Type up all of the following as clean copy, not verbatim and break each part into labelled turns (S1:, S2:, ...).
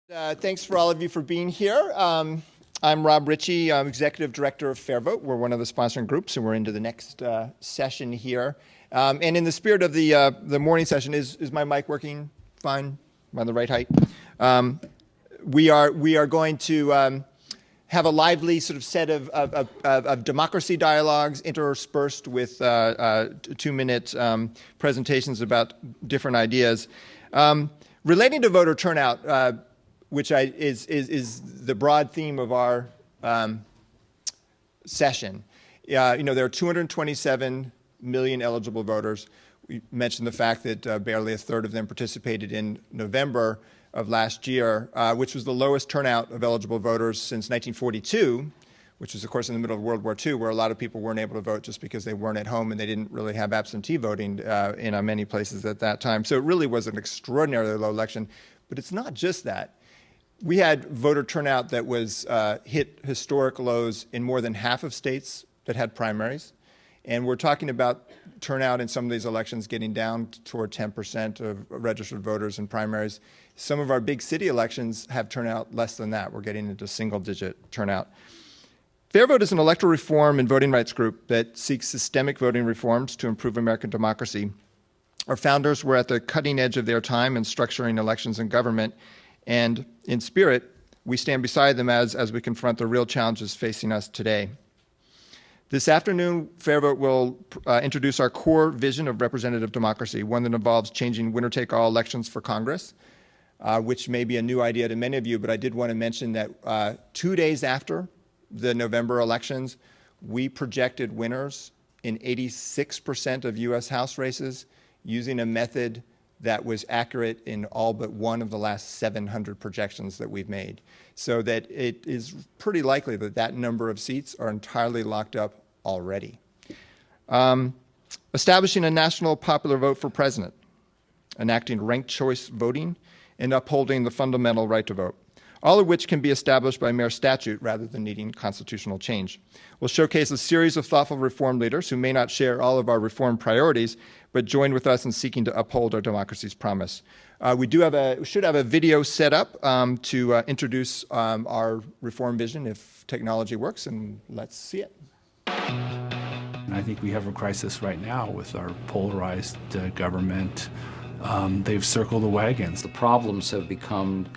S1: Thanks for all of you for being here. I'm Rob Richie. I'm Executive Director of Fair Vote. We're one of the sponsoring groups, and we're into the next session here. And in the spirit of the morning session, is my mic working fine? Am I on the right height? We are going to have a lively sort of set of democracy dialogues interspersed with 2-minute presentations about different ideas. Relating to voter turnout, which is the broad theme of our session. There are 227 million eligible voters. We mentioned the fact that barely a third of them participated in November of last year, which was the lowest turnout of eligible voters since 1942, which was, of course, in the middle of World War II, where a lot of people weren't able to vote just because they weren't at home and they didn't really have absentee voting in many places at that time. So it really was an extraordinarily low election. But it's not just that. We had voter turnout that was hit historic lows in more than half of states that had primaries. And we're talking about turnout in some of these elections getting down toward 10% of registered voters in primaries. Some of our big city elections have turnout less than that. We're getting into single-digit turnout. Fair Vote is an electoral reform and voting rights group that seeks systemic voting reforms to improve American democracy. Our founders were at the cutting edge of their time in structuring elections and government. And in spirit, we stand beside them as we confront the real challenges facing us today. This afternoon, Fair Vote will introduce our core vision of representative democracy, one that involves changing winner-take-all elections for Congress, which may be a new idea to many of you, but I did want to mention that 2 days after the November elections, we projected winners in 86% of U.S. House races using a method that was accurate in all but one of the last 700 projections that we've made. So that it is pretty likely that that number of seats are entirely locked up already. Establishing a national popular vote for president, enacting ranked choice voting, and upholding the fundamental right to vote, all of which can be established by mere statute rather than needing constitutional change. We'll showcase a series of thoughtful reform leaders who may not share all of our reform priorities, but join with us in seeking to uphold our democracy's promise. We should have a video set up to introduce our reform vision if technology works, and let's see it.
S2: I think we have a crisis right now with our polarized government. They've circled the wagons.
S3: The problems have become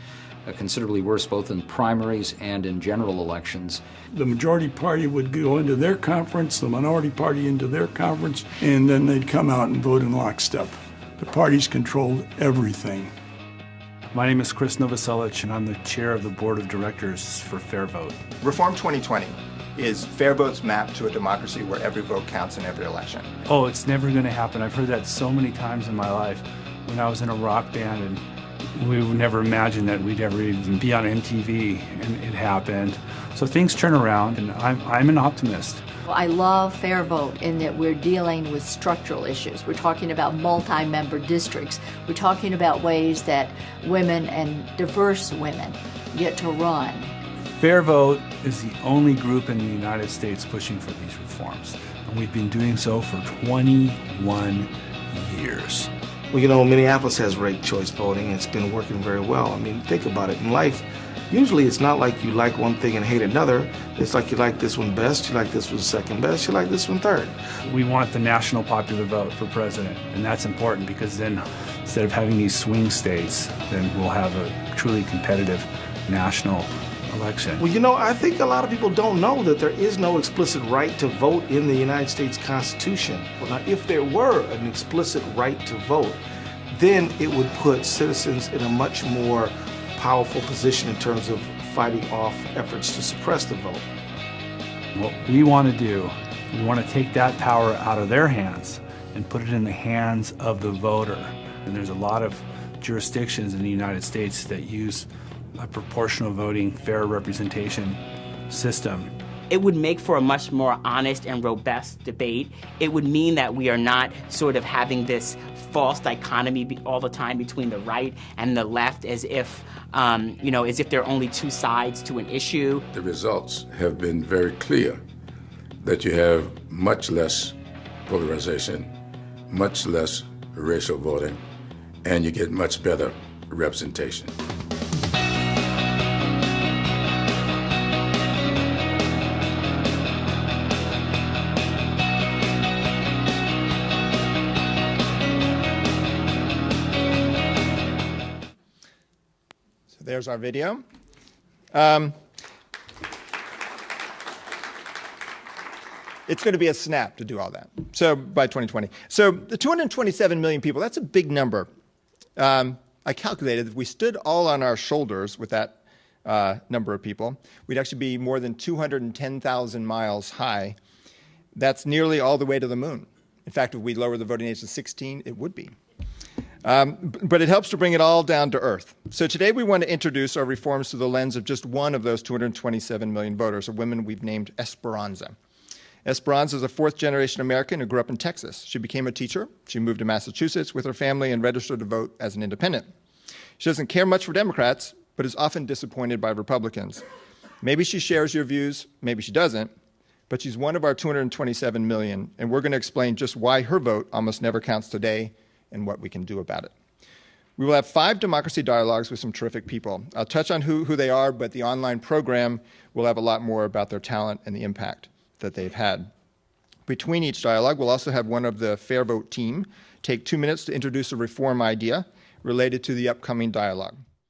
S3: considerably worse both in primaries and in general elections.
S4: The majority party would go into their conference, the minority party into their conference, and then they'd come out and vote in lockstep. The parties controlled everything.
S2: My name is Chris Novoselic, and I'm the chair of the board of directors for Fair Vote.
S1: Reform 2020 is Fair Vote's map to a democracy where every vote counts in every election.
S2: Oh, it's never going to happen. I've heard that so many times in my life. When I was in a rock band, and we would never imagine that we'd ever even be on MTV, and it happened. So things turn around, and I'm an optimist.
S5: I love Fair Vote in that we're dealing with structural issues. We're talking about multi-member districts. We're talking about ways that women and diverse women get to run.
S2: Fair Vote is the only group in the United States pushing for these reforms, and we've been doing so for 21 years.
S6: Well, Minneapolis has ranked choice voting, and it's been working very well. I mean, think about it. In life, usually it's not like you like one thing and hate another. It's like you like this one best, you like this one second best, you like this one third.
S2: We want the national popular vote for president, and that's important because then instead of having these swing states, then we'll have a truly competitive national election.
S6: Well, I think a lot of people don't know that there is no explicit right to vote in the United States Constitution. Well, now, if there were an explicit right to vote, then it would put citizens in a much more powerful position in terms of fighting off efforts to suppress the vote.
S2: What we want to do, we want to take that power out of their hands and put it in the hands of the voter. And there's a lot of jurisdictions in the United States that use a proportional voting, fair representation system.
S7: It would make for a much more honest and robust debate. It would mean that we are not sort of having this false dichotomy all the time between the right and the left as if, as if there are only two sides to an issue.
S8: The results have been very clear that you have much less polarization, much less racial voting, and you get much better representation.
S1: There's our video. It's going to be a snap to do all that. So by 2020. So the 227 million people, that's a big number. I calculated if we stood all on our shoulders with that number of people, we'd actually be more than 210,000 miles high. That's nearly all the way to the moon. In fact, if we lower the voting age to 16, it would be. But it helps to bring it all down to earth. So today we want to introduce our reforms through the lens of just one of those 227 million voters, a woman we've named Esperanza. Esperanza is a fourth-generation American who grew up in Texas. She became a teacher. She moved to Massachusetts with her family and registered to vote as an independent. She doesn't care much for Democrats, but is often disappointed by Republicans. Maybe she shares your views, maybe she doesn't, but she's one of our 227 million, and we're going to explain just why her vote almost never counts today and what we can do about it. We will have 5 democracy dialogues with some terrific people. I'll touch on who they are, but the online program will have a lot more about their talent and the impact that they've had. Between each dialogue, we'll also have one of the Fair Vote team take 2 minutes to introduce a reform idea related to the upcoming dialogue.